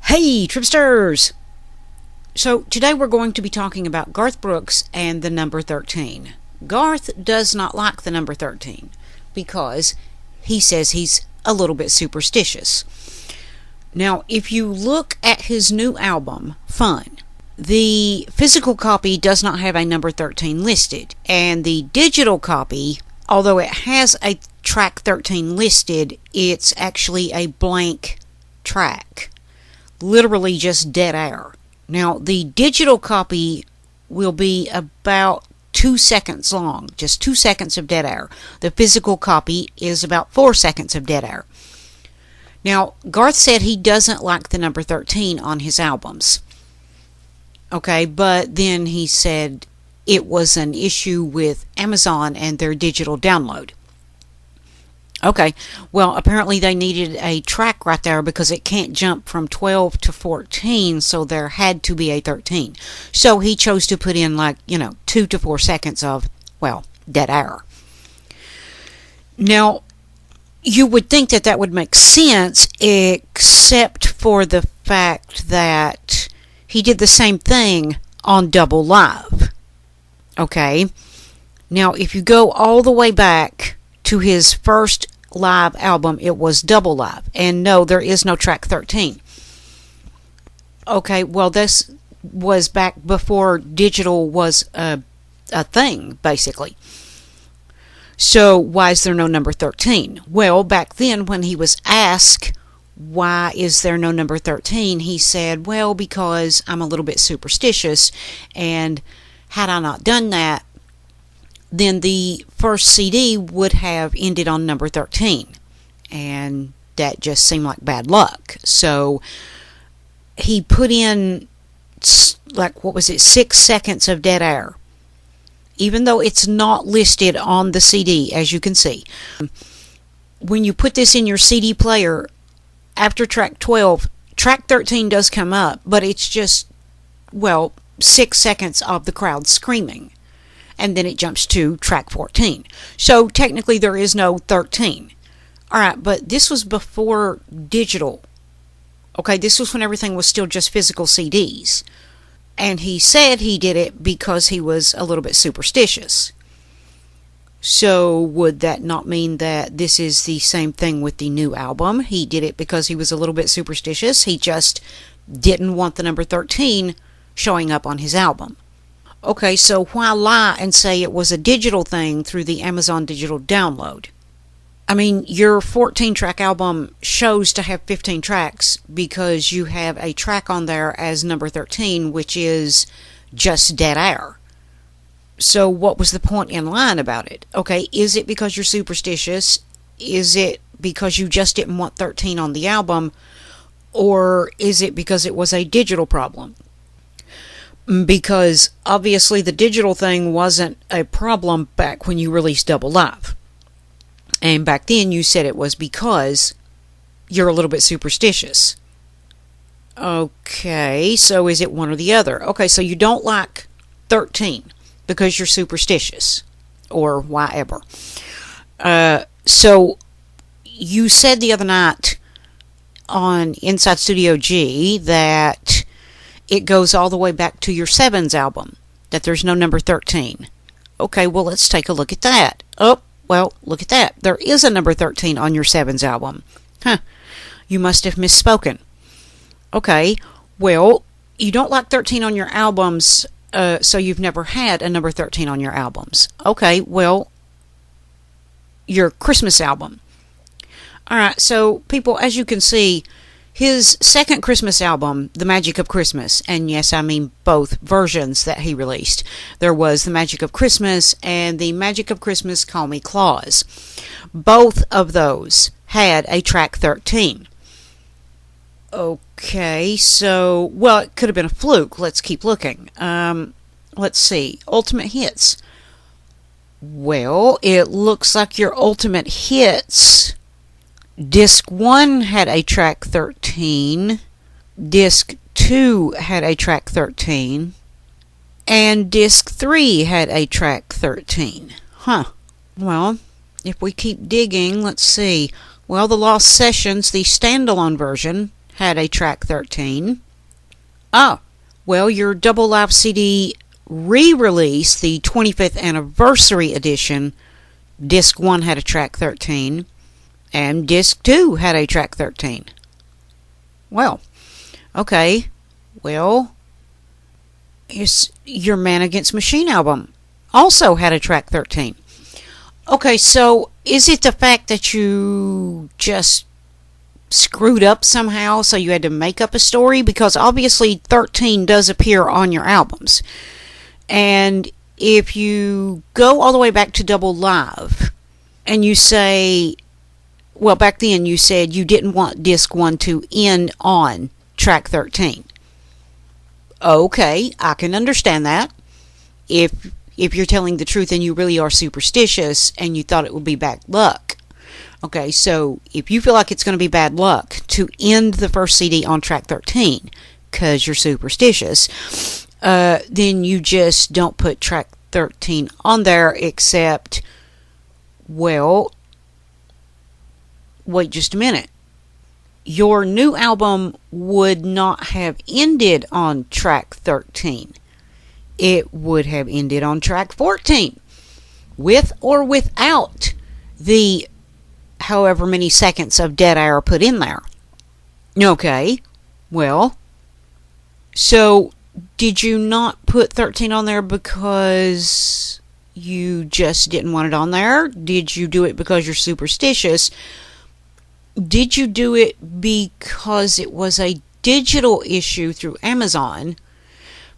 Hey, Tripsters! So, today we're going to be talking about Garth Brooks and the number 13. Garth does not like the number 13 because he says he's a little bit superstitious. Now, if you look at his new album, Fun, the physical copy does not have a number 13 listed, and the digital copy, although it has a track 13 listed, it's actually a blank track. Literally just dead air. Now, the digital copy will be about 2 seconds long, just 2 seconds of dead air. The physical copy is about 4 seconds of dead air. Now, Garth said he doesn't like the number 13 on his albums. Okay, but then he said it was an issue with Amazon and their digital download. Okay, well, apparently they needed a track right there because it can't jump from 12 to 14, so there had to be a 13. So he chose to put in 2 to 4 seconds of, dead air. Now, you would think that that would make sense, except for the fact that he did the same thing on Double Live. Okay, now if you go all the way back to his first live album, it was Double Live, and no, there is no track 13. Okay, well, this was back before digital was a thing, basically. So why is there no number 13? Well, back then when he was asked why is there no number 13, he said, well, because I'm a little bit superstitious, and had I not done that, then the first CD would have ended on number 13, and that just seemed like bad luck. So he put in 6 seconds of dead air, even though it's not listed on the CD, as you can see. When you put this in your CD player, after track 12, track 13 does come up, but it's just 6 seconds of the crowd screaming. And then it jumps to track 14. So technically there is no 13. Alright, but this was before digital. Okay, this was when everything was still just physical CDs. And he said he did it because he was a little bit superstitious. So would that not mean that this is the same thing with the new album? He did it because he was a little bit superstitious. He just didn't want the number 13 showing up on his album. Okay, so why lie and say it was a digital thing through the Amazon digital download? I mean, your 14-track album shows to have 15 tracks because you have a track on there as number 13, which is just dead air. So what was the point in lying about it? Okay, is it because you're superstitious? Is it because you just didn't want 13 on the album? Or is it because it was a digital problem? Because obviously the digital thing wasn't a problem back when you released Double Live. And back then you said it was because you're a little bit superstitious. Okay, so is it one or the other? Okay, so you don't like 13 because you're superstitious. Or whatever. So you said the other night on Inside Studio G that it goes all the way back to your Sevens album, that there's no number 13. Okay, well, let's take a look at that. Oh, well, look at that. There is a number 13 on your Sevens album. Huh, you must have misspoken. Okay, well, you don't like 13 on your albums, so you've never had a number 13 on your albums. Okay, well, your Christmas album. Alright, so people, as you can see, his second Christmas album, The Magic of Christmas, and yes, I mean both versions that he released. There was The Magic of Christmas and The Magic of Christmas Call Me Claus. Both of those had a track 13. Okay, so, well, it could have been a fluke. Let's keep looking. Let's see. Ultimate Hits. Well, it looks like your Ultimate Hits... Disc 1 had a track 13, Disc 2 had a track 13, and Disc 3 had a track 13. Huh. Well, if we keep digging, let's see. Well, the Lost Sessions, the standalone version, had a track 13. Oh, well, your Double Live CD re-release, the 25th anniversary edition, disc 1 had a track 13, and disc 2 had a track 13. Well, okay, well, your Man Against Machine album also had a track 13. Okay, so is it the fact that you just screwed up somehow, so you had to make up a story? Because obviously 13 does appear on your albums. And if you go all the way back to Double Live, and you say, well, back then you said you didn't want disc 1 to end on track 13. Okay, I can understand that. If you're telling the truth and you really are superstitious and you thought it would be bad luck. Okay, so if you feel like it's going to be bad luck to end the first CD on track 13 because you're superstitious, then you just don't put track 13 on there, except, well, wait just a minute. Your new album would not have ended on track 13. It would have ended on track 14, with or without the however many seconds of dead air put in there. Okay, well, so did you not put 13 on there because you just didn't want it on there? Did you do it because you're superstitious? Did you do it because it was a digital issue through Amazon?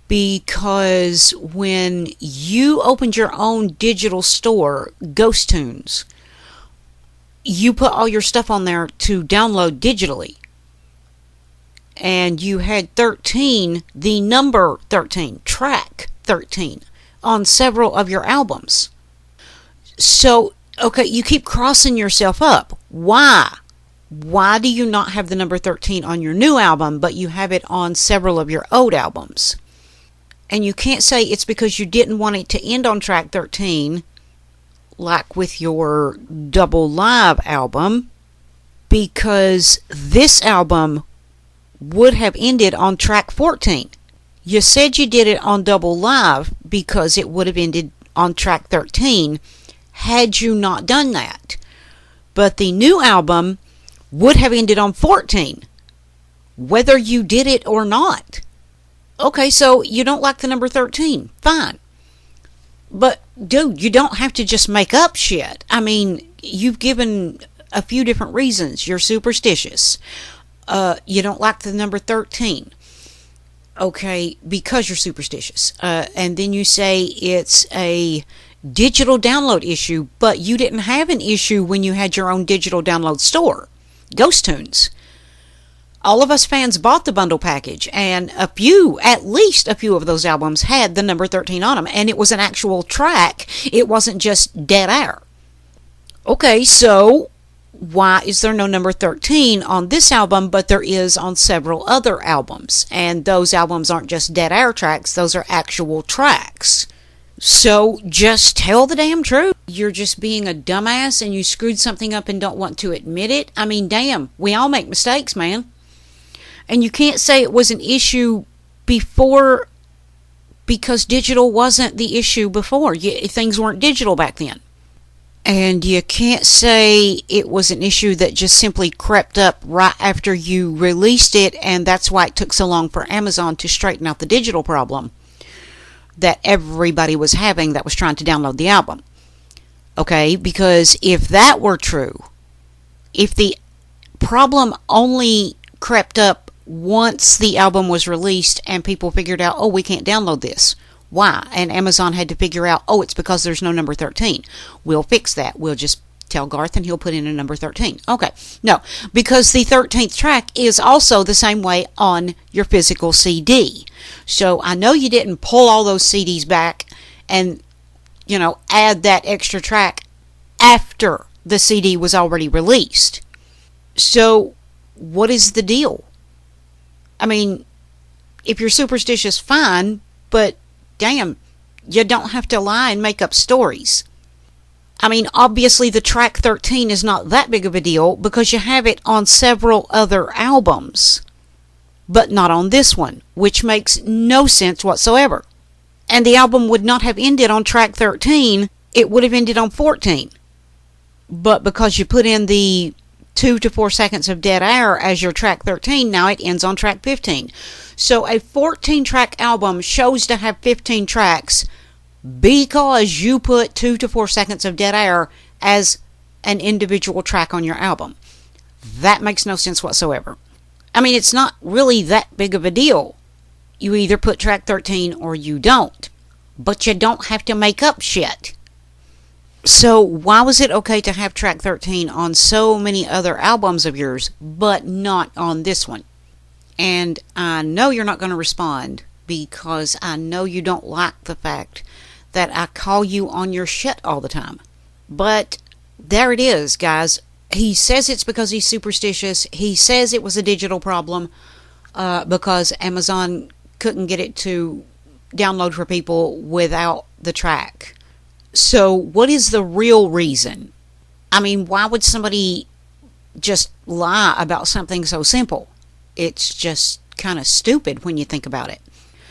Because when you opened your own digital store, Ghost Tunes, you put all your stuff on there to download digitally. And you had 13, the number 13, track 13, on several of your albums. So, okay, you keep crossing yourself up. Why? Why do you not have the number 13 on your new album, but you have it on several of your old albums? And you can't say it's because you didn't want it to end on track 13, like with your Double Live album, because this album would have ended on track 14. You said you did it on Double Live because it would have ended on track 13 had you not done that. But the new album would have ended on 14, whether you did it or not. Okay, so you don't like the number 13. Fine. But, dude, you don't have to just make up shit. I mean, you've given a few different reasons. You're superstitious. You don't like the number 13. Okay, because you're superstitious. And then you say it's a digital download issue, but you didn't have an issue when you had your own digital download store, Ghost Tunes. All of us fans bought the bundle package, and at least a few of those albums had the number 13 on them, and it was an actual track. It wasn't just dead air. Okay, so why is there no number 13 on this album, but there is on several other albums? And those albums aren't just dead air tracks, those are actual tracks. So just tell the damn truth. You're just being a dumbass and you screwed something up and don't want to admit it. I mean, damn, we all make mistakes, man. And you can't say it was an issue before because digital wasn't the issue before. Things weren't digital back then. And you can't say it was an issue that just simply crept up right after you released it, and that's why it took so long for Amazon to straighten out the digital problem that everybody was having that was trying to download the album. Okay, because if that were true, if the problem only crept up once the album was released and people figured out, oh, we can't download this. Why? And Amazon had to figure out, oh, it's because there's no number 13. We'll fix that. We'll just tell Garth and he'll put in a number 13. Okay. No, because the 13th track is also the same way on your physical CD. So I know you didn't pull all those CDs back and, add that extra track after the CD was already released. So what is the deal? I mean, if you're superstitious, fine, but damn, you don't have to lie and make up stories. I mean, obviously the track 13 is not that big of a deal because you have it on several other albums. but not on this one, which makes no sense whatsoever. And the album would not have ended on track 13, it would have ended on 14. But because you put in the 2 to 4 seconds of dead air as your track 13, now it ends on track 15. So a 14-track album shows to have 15 tracks because you put 2 to 4 seconds of dead air as an individual track on your album. That makes no sense whatsoever. I mean, it's not really that big of a deal. You either put track 13 or you don't. But you don't have to make up shit. So why was it okay to have track 13 on so many other albums of yours, but not on this one? And I know you're not going to respond, because I know you don't like the fact that I call you on your shit all the time. But there it is, guys. He says it's because he's superstitious. He says it was a digital problem because Amazon couldn't get it to download for people without the track. So what is the real reason? I mean, why would somebody just lie about something so simple? It's just kind of stupid when you think about it.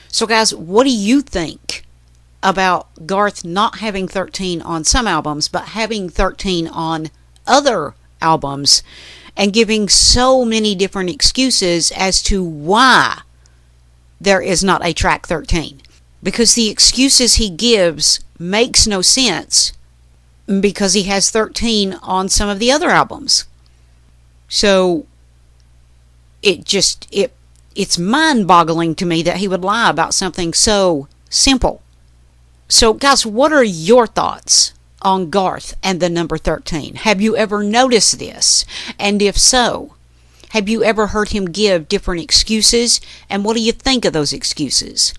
So guys, what do you think about Garth not having 13 on some albums, but having 13 on other albums, and giving so many different excuses as to why there is not a track 13? Because the excuses he gives makes no sense, because he has 13 on some of the other albums. So it's mind-boggling to me that he would lie about something so simple. So guys, what are your thoughts on Garth and the number 13? Have you ever noticed this? And if so, have you ever heard him give different excuses? And what do you think of those excuses?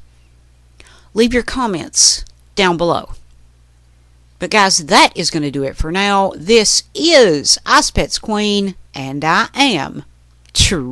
Leave your comments down below. But guys, that is going to do it for now. This is icepets Queen, and I am true.